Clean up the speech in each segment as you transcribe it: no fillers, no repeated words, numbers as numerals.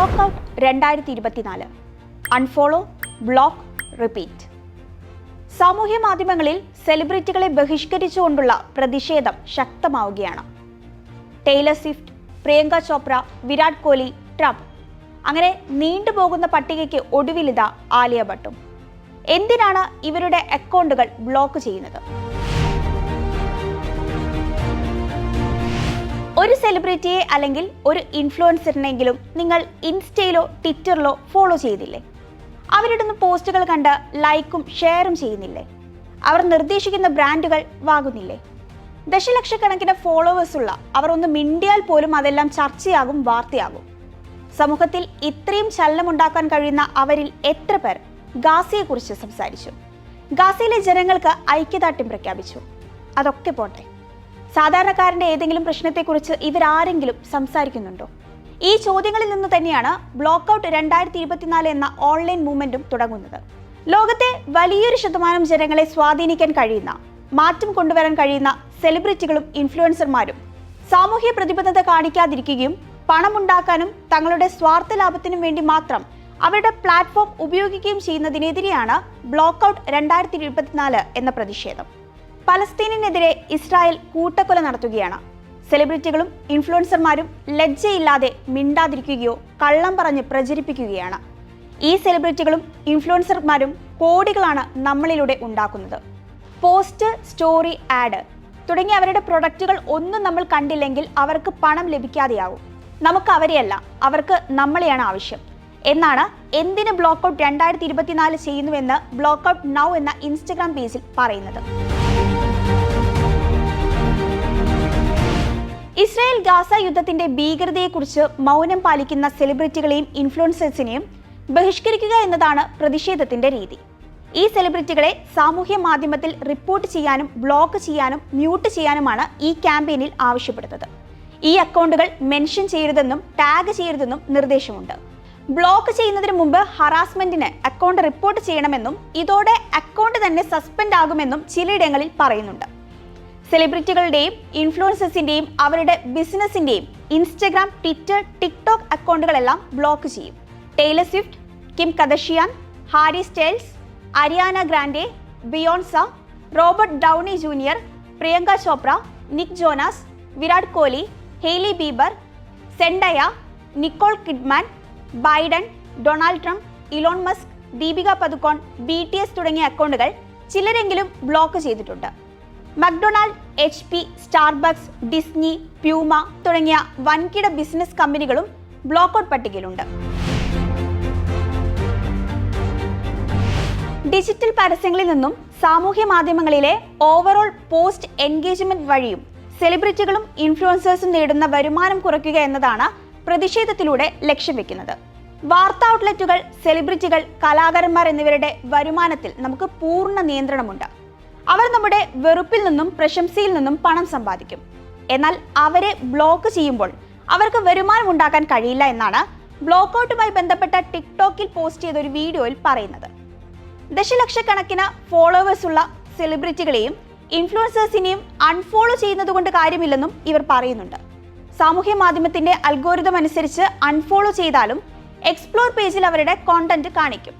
Block out 2024 unfollow, block, repeat. സാമൂഹ്യ മാധ്യമങ്ങളിൽ സെലിബ്രിറ്റികളെ ബഹിഷ്കരിച്ചുകൊണ്ടുള്ള പ്രതിഷേധം ശക്തമാവുകയാണ്. Taylor Swift, Priyanka Chopra, Virat Kohli, Trump, അങ്ങനെ നീണ്ടുപോകുന്ന പട്ടികയ്ക്ക് ഒടുവിലിതാ ആലിയ ഭട്ടും. എന്തിനാണ് ഇവരുടെ അക്കൗണ്ടുകൾ ബ്ലോക്ക് ചെയ്യുന്നത്? ഒരു സെലിബ്രിറ്റിയെ അല്ലെങ്കിൽ ഒരു ഇൻഫ്ലുവൻസറിനെങ്കിലും നിങ്ങൾ ഇൻസ്റ്റയിലോ ട്വിറ്ററിലോ ഫോളോ ചെയ്തില്ലേ? അവരിടുന്ന പോസ്റ്റുകൾ കണ്ട് ലൈക്കും ഷെയറും ചെയ്യുന്നില്ലേ? അവർ നിർദ്ദേശിക്കുന്ന ബ്രാൻഡുകൾ വാങ്ങുന്നില്ലേ? ദശലക്ഷക്കണക്കിന് ഫോളോവേഴ്സുള്ള അവർ ഒന്ന് മിണ്ടിയാൽ പോലും അതെല്ലാം ചർച്ചയാകും, വാർത്തയാകും. സമൂഹത്തിൽ ഇത്രയും ചലനമുണ്ടാക്കാൻ കഴിയുന്ന അവരിൽ എത്ര പേർ ഗാസയെക്കുറിച്ച് സംസാരിച്ചു? ഗാസയിലെ ജനങ്ങൾക്ക് ഐക്യദാർഢ്യം പ്രഖ്യാപിച്ചു? അതൊക്കെ പോട്ടെ, സാധാരണക്കാരന്റെ ഏതെങ്കിലും പ്രശ്നത്തെക്കുറിച്ച് ഇവരാരെങ്കിലും സംസാരിക്കുന്നുണ്ടോ? ഈ ചോദ്യങ്ങളിൽ നിന്ന് തന്നെയാണ് ബ്ലോക്ക് ഔട്ട് 2024 എന്ന ഓൺലൈൻ മൂവ്മെന്റും തുടങ്ങുന്നത്. ലോകത്തെ വലിയൊരു ശതമാനം ജനങ്ങളെ സ്വാധീനിക്കാൻ കഴിയുന്ന, മാറ്റം കൊണ്ടുവരാൻ കഴിയുന്ന സെലിബ്രിറ്റികളും ഇൻഫ്ലുവൻസർമാരും സാമൂഹ്യ പ്രതിബദ്ധത കാണിക്കാതിരിക്കുകയും പണമുണ്ടാക്കാനും തങ്ങളുടെ സ്വാർത്ഥ ലാഭത്തിനും വേണ്ടി മാത്രം അവരുടെ പ്ലാറ്റ്ഫോം ഉപയോഗിക്കുകയും ചെയ്യുന്നതിനെതിരെയാണ് ബ്ലോക്ക് ഔട്ട് 2024 എന്ന പ്രതിഷേധം. പലസ്തീനിനെതിരെ ഇസ്രായേൽ കൂട്ടക്കൊല നടത്തുകയാണ്. സെലിബ്രിറ്റികളും ഇൻഫ്ലുവൻസർമാരും ലജ്ജയില്ലാതെ മിണ്ടാതിരിക്കുകയോ കള്ളം പറഞ്ഞ് പ്രചരിപ്പിക്കുകയാണ്. ഈ സെലിബ്രിറ്റികളും ഇൻഫ്ലുവൻസർമാരും കോടികളാണ് നമ്മളിലൂടെ ഉണ്ടാക്കുന്നത്. പോസ്റ്റ്, സ്റ്റോറി, ആഡ് തുടങ്ങിയ അവരുടെ പ്രൊഡക്റ്റുകൾ ഒന്നും നമ്മൾ കണ്ടില്ലെങ്കിൽ അവർക്ക് പണം ലഭിക്കാതെയാവും. നമുക്ക് അവരെയല്ല, അവർക്ക് നമ്മളെയാണ് ആവശ്യം എന്നാണ് എന്തിന് ബ്ലോക്ക് ഔട്ട് 2024 ചെയ്യുന്നുവെന്ന് ബ്ലോക്ക് ഔട്ട് നൗ എന്ന ഇൻസ്റ്റഗ്രാം പേജിൽ പറയുന്നത്. ഇസ്രായേൽ ഗാസ യുദ്ധത്തിന്റെ ഭീകരതയെക്കുറിച്ച് മൗനം പാലിക്കുന്ന സെലിബ്രിറ്റികളെയും ഇൻഫ്ലുവൻസേഴ്സിനെയും ബഹിഷ്കരിക്കുക എന്നതാണ് പ്രതിഷേധത്തിന്റെ രീതി. ഈ സെലിബ്രിറ്റികളെ സാമൂഹ്യ മാധ്യമത്തിൽ റിപ്പോർട്ട് ചെയ്യാനും ബ്ലോക്ക് ചെയ്യാനും മ്യൂട്ട് ചെയ്യാനുമാണ് ഈ ക്യാമ്പയിനിൽ ആവശ്യപ്പെടുന്നത്. ഈ അക്കൗണ്ടുകൾ മെൻഷൻ ചെയ്യരുതെന്നും ടാഗ് ചെയ്യരുതെന്നും നിർദ്ദേശമുണ്ട്. ബ്ലോക്ക് ചെയ്യുന്നതിന് മുമ്പ് ഹറാസ്മെന്റിന് അക്കൗണ്ട് റിപ്പോർട്ട് ചെയ്യണമെന്നും ഇതോടെ അക്കൗണ്ട് തന്നെ സസ്പെൻഡ് ആകുമെന്നും ചിലയിടങ്ങളിൽ പറയുന്നുണ്ട്. സെലിബ്രിറ്റികളുടെയും ഇൻഫ്ലുവൻസേഴ്സിന്റെയും അവരുടെ ബിസിനസിന്റെയും ഇൻസ്റ്റഗ്രാം, ട്വിറ്റർ, ടിക്ടോക്ക് അക്കൗണ്ടുകളെല്ലാം ബ്ലോക്ക് ചെയ്യും. Taylor Swift, Kim Kardashian, Harry Styles, Ariana Grande, Beyonce, Robert Downey Junior, Priyanka Chopra, Nick Jonas, Virat Kohli, Hailey Bieber, Zendaya, Nicole Kidman, Biden, Donald Trump, Elon Musk, Deepika Padukone, BTS തുടങ്ങിയ അക്കൗണ്ടുകൾ ചിലരെങ്കിലും ബ്ലോക്ക് ചെയ്തിട്ടുണ്ട്. McDonald, HP, Starbucks, Disney, Puma തുടങ്ങിയ വൻകിട business കമ്പനികളും block out പട്ടികയിലുണ്ട്. Digital പരസ്യങ്ങളിൽ നിന്നും സാമൂഹ്യ മാധ്യമങ്ങളിലെ ഓവറോൾ പോസ്റ്റ് എൻഗേജ്മെന്റ് വഴിയും സെലിബ്രിറ്റികളും ഇൻഫ്ലുവൻസേഴ്സും നേടുന്ന വരുമാനം കുറയ്ക്കുക എന്നതാണ് പ്രതിഷേധത്തിലൂടെ ലക്ഷ്യം വെക്കുന്നത്. വാർത്താ ഔട്ട്ലെറ്റുകൾ, സെലിബ്രിറ്റികൾ, കലാകാരന്മാർ എന്നിവരുടെ വരുമാനത്തിൽ നമുക്ക് പൂർണ്ണ നിയന്ത്രണമുണ്ട്. അവർ നമ്മുടെ വെറുപ്പിൽ നിന്നും പ്രശംസയിൽ നിന്നും പണം സമ്പാദിക്കും. എന്നാൽ അവരെ ബ്ലോക്ക് ചെയ്യുമ്പോൾ അവർക്ക് വരുമാനം ഉണ്ടാക്കാൻ കഴിയില്ല എന്നാണ് ബ്ലോക്ക് ഔട്ടുമായി ബന്ധപ്പെട്ട ടിക്ടോക്കിൽ പോസ്റ്റ് ചെയ്ത ഒരു വീഡിയോയിൽ പറയുന്നത്. ദശലക്ഷക്കണക്കിന് ഫോളോവേഴ്സ് ഉള്ള സെലിബ്രിറ്റികളെയും ഇൻഫ്ലുവൻസേഴ്സിനെയും അൺഫോളോ ചെയ്യുന്നത് കൊണ്ട് കാര്യമില്ലെന്നും ഇവർ പറയുന്നുണ്ട്. സാമൂഹ്യ മാധ്യമത്തിന്റെ അൽഗോരിതം അനുസരിച്ച് അൺഫോളോ ചെയ്താലും എക്സ്പ്ലോർ പേജിൽ അവരുടെ കോണ്ടന്റ് കാണിക്കും.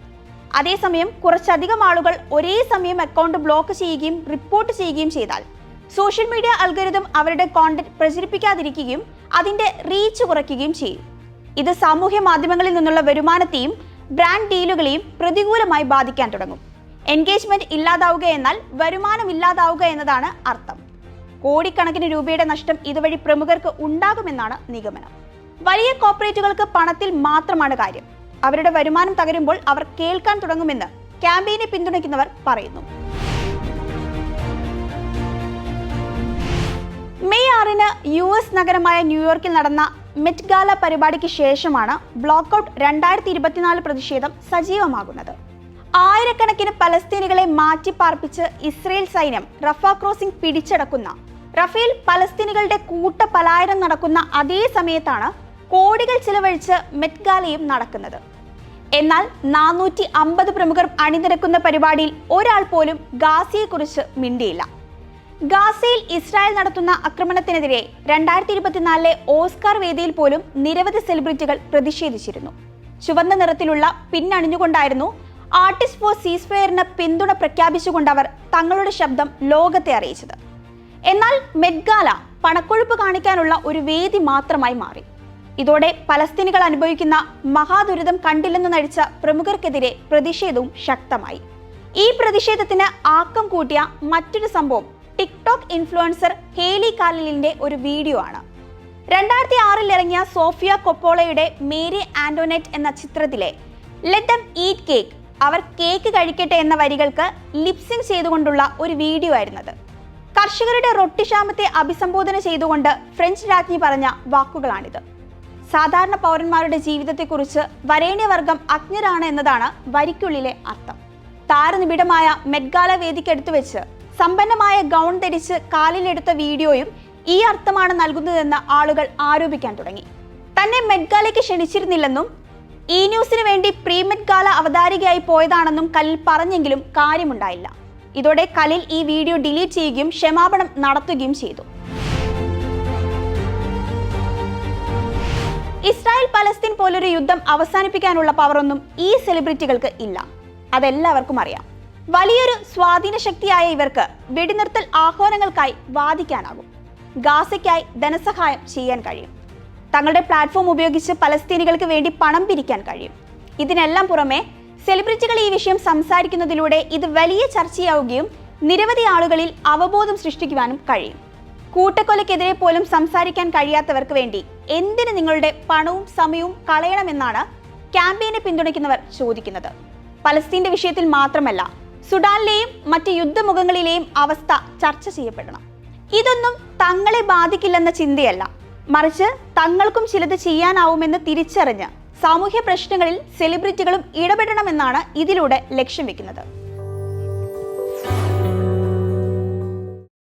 അതേസമയം കുറച്ചധികം ആളുകൾ ഒരേ സമയം അക്കൗണ്ട് ബ്ലോക്ക് ചെയ്യുകയും റിപ്പോർട്ട് ചെയ്യുകയും ചെയ്താൽ സോഷ്യൽ മീഡിയ അൽഗോരിതം അവരുടെ കോണ്ടന്റ് പ്രചരിപ്പിക്കാതിരിക്കുകയും അതിന്റെ റീച്ച് കുറയ്ക്കുകയും ചെയ്യും. ഇത് സാമൂഹ്യ മാധ്യമങ്ങളിൽ നിന്നുള്ള വരുമാനത്തെയും ബ്രാൻഡ് ഡീലുകളെയും പ്രതികൂലമായി ബാധിക്കാൻ തുടങ്ങും. എൻഗേജ്മെന്റ് ഇല്ലാതാവുക എന്നാൽ വരുമാനം ഇല്ലാതാവുക എന്നതാണ് അർത്ഥം. കോടിക്കണക്കിന് രൂപയുടെ നഷ്ടം ഇതുവഴി പ്രമുഖർക്ക് ഉണ്ടാകുമെന്നാണ് നിഗമനം. വലിയ കോർപ്പറേറ്റുകൾക്ക് പണത്തിൽ മാത്രമാണ് കാര്യം. അവരുടെ വരുമാനം തകരുമ്പോൾ അവർ കേൾക്കാൻ തുടങ്ങുമെന്ന് ക്യാമ്പയിനെ പിന്തുണയ്ക്കുന്നവർ പറയുന്നു. മെയ് 6 US നഗരമായ ന്യൂയോർക്കിൽ നടന്ന മെറ്റ് ഗാല പരിപാടിക്ക് ശേഷമാണ് ബ്ലോക്ക് ഔട്ട് 2024 പ്രതിഷേധം സജീവമാകുന്നത്. ആയിരക്കണക്കിന് പലസ്തീനികളെ മാറ്റിപ്പാർപ്പിച്ച് ഇസ്രയേൽ സൈന്യം റഫ ക്രോസിംഗ് പിടിച്ചടക്കുന്ന, റഫേൽ പലസ്തീനികളുടെ കൂട്ടപലായനം നടക്കുന്ന അതേ സമയത്താണ് കോടികൾ ചിലവഴിച്ച് മെറ്റ് ഗാലയും നടക്കുന്നത്. എന്നാൽ 450 പ്രമുഖർ അണിനിരക്കുന്ന പരിപാടിയിൽ ഒരാൾ പോലും ഗാസയെക്കുറിച്ച് മിണ്ടിയില്ല. ഗാസയിൽ ഇസ്രായേൽ നടത്തുന്ന ആക്രമണത്തിനെതിരെ 2024 ഓസ്കാർ വേദിയിൽ പോലും നിരവധി സെലിബ്രിറ്റികൾ പ്രതിഷേധിച്ചിരുന്നു. ചുവന്ന നിറത്തിലുള്ള പിന്നണിഞ്ഞുകൊണ്ടായിരുന്നു ആർട്ടിസ്റ്റ് ഫോർ സീസ്ഫയറിന് പിന്തുണ പ്രഖ്യാപിച്ചുകൊണ്ട് അവർ തങ്ങളുടെ ശബ്ദം ലോകത്തെ അറിയിച്ചത്. എന്നാൽ മെഡ്ഗാല പണക്കൊഴുപ്പ് കാണിക്കാനുള്ള ഒരു വേദി മാത്രമായി മാറി. ഇതോടെ പലസ്തീനികൾ അനുഭവിക്കുന്ന മഹാദുരിതം കണ്ടില്ലെന്ന് നടിച്ച പ്രമുഖർക്കെതിരെ പ്രതിഷേധവും ശക്തമായി. ഈ പ്രതിഷേധത്തിന് ആക്കം കൂട്ടിയ മറ്റൊരു സംഭവം ടിക്ടോക്ക് ഇൻഫ്ലുവൻസർ ഹേലി കാലിലിന്റെ ഒരു വീഡിയോ ആണ്. 2006 ഇറങ്ങിയ സോഫിയ കൊപ്പോളയുടെ മേരി ആന്റോനെറ്റ് എന്ന ചിത്രത്തിലെ ലെറ്റ് ദം ഈറ്റ് കേക്ക്, അവർ കേക്ക് കഴിക്കട്ടെ എന്ന വരികൾക്ക് ലിപ്സിംഗ് ചെയ്തുകൊണ്ടുള്ള ഒരു വീഡിയോ ആയിരുന്നത്. കർഷകരുടെ റൊട്ടി ക്ഷാമത്തെ അഭിസംബോധന ചെയ്തുകൊണ്ട് ഫ്രഞ്ച് രാജ്ഞി പറഞ്ഞ വാക്കുകളാണിത്. സാധാരണ പൗരന്മാരുടെ ജീവിതത്തെക്കുറിച്ച് വരേണ്യവർഗം അജ്ഞരാണ് എന്നതാണ് വരിക്കുള്ളിലെ അർത്ഥം. താരനിബിഡമായ മെഡ്ഗാല വേദിക്കടുത്ത് വെച്ച് സമ്പന്നമായ ഗൗൺ ധരിച്ച് കാലിലെടുത്ത വീഡിയോയും ഈ അർത്ഥമാണ് നൽകുന്നതെന്ന് ആളുകൾ ആരോപിക്കാൻ തുടങ്ങി. തന്നെ മെഡ്ഗാലയ്ക്ക് ക്ഷണിച്ചിരുന്നില്ലെന്നും ഈ ന്യൂസിന് വേണ്ടി പ്രീ മെഡ്ഗാല അവതാരികയായി പോയതാണെന്നും കലിൽ പറഞ്ഞെങ്കിലും കാര്യമുണ്ടായില്ല. ഇതോടെ കലിൽ ഈ വീഡിയോ ഡിലീറ്റ് ചെയ്യുകയും ക്ഷമാപണം നടത്തുകയും ചെയ്തു. ഇസ്രായേൽ പലസ്തീൻ പോലൊരു യുദ്ധം അവസാനിപ്പിക്കാനുള്ള പവറൊന്നും ഈ സെലിബ്രിറ്റികൾക്ക് ഇല്ല. അതെല്ലാവർക്കും അറിയാം. വലിയൊരു സ്വാധീന ശക്തിയായ ഇവർക്ക് വെടിനിർത്തൽ ആഹ്വാനങ്ങൾക്കായി വാദിക്കാനാകും. ഗാസയ്ക്കായി ധനസഹായം ചെയ്യാൻ കഴിയും. തങ്ങളുടെ പ്ലാറ്റ്ഫോം ഉപയോഗിച്ച് പലസ്തീനികൾക്ക് വേണ്ടി പണം പിരിക്കാൻ കഴിയും. ഇതിനെല്ലാം പുറമെ സെലിബ്രിറ്റികൾ ഈ വിഷയം സംസാരിക്കുന്നതിലൂടെ ഇത് വലിയ ചർച്ചയാവുകയും നിരവധി ആളുകളിൽ അവബോധം സൃഷ്ടിക്കുവാനും കഴിയും. കൂട്ടക്കൊലയ്ക്കെതിരെ പോലും സംസാരിക്കാൻ കഴിയാത്തവർക്ക് വേണ്ടി എന്തിന് നിങ്ങളുടെ പണവും സമയവും കളയണമെന്നാണ് ക്യാമ്പയിനെ പിന്തുണയ്ക്കുന്നവർ ചോദിക്കുന്നത്. പലസ്തീന്റെ വിഷയത്തിൽ മാത്രമല്ല, സുഡാനിലെയും മറ്റ് യുദ്ധമുഖങ്ങളിലെയും അവസ്ഥ ചർച്ച ചെയ്യപ്പെടണം. ഇതൊന്നും തങ്ങളെ ബാധിക്കില്ലെന്ന ചിന്തയല്ല, മറിച്ച് തങ്ങൾക്കും ചിലത് ചെയ്യാനാവുമെന്ന് തിരിച്ചറിഞ്ഞ് സാമൂഹ്യ പ്രശ്നങ്ങളിൽ സെലിബ്രിറ്റികളും ഇടപെടണമെന്നാണ് ഇതിലൂടെ ലക്ഷ്യം വെക്കുന്നത്.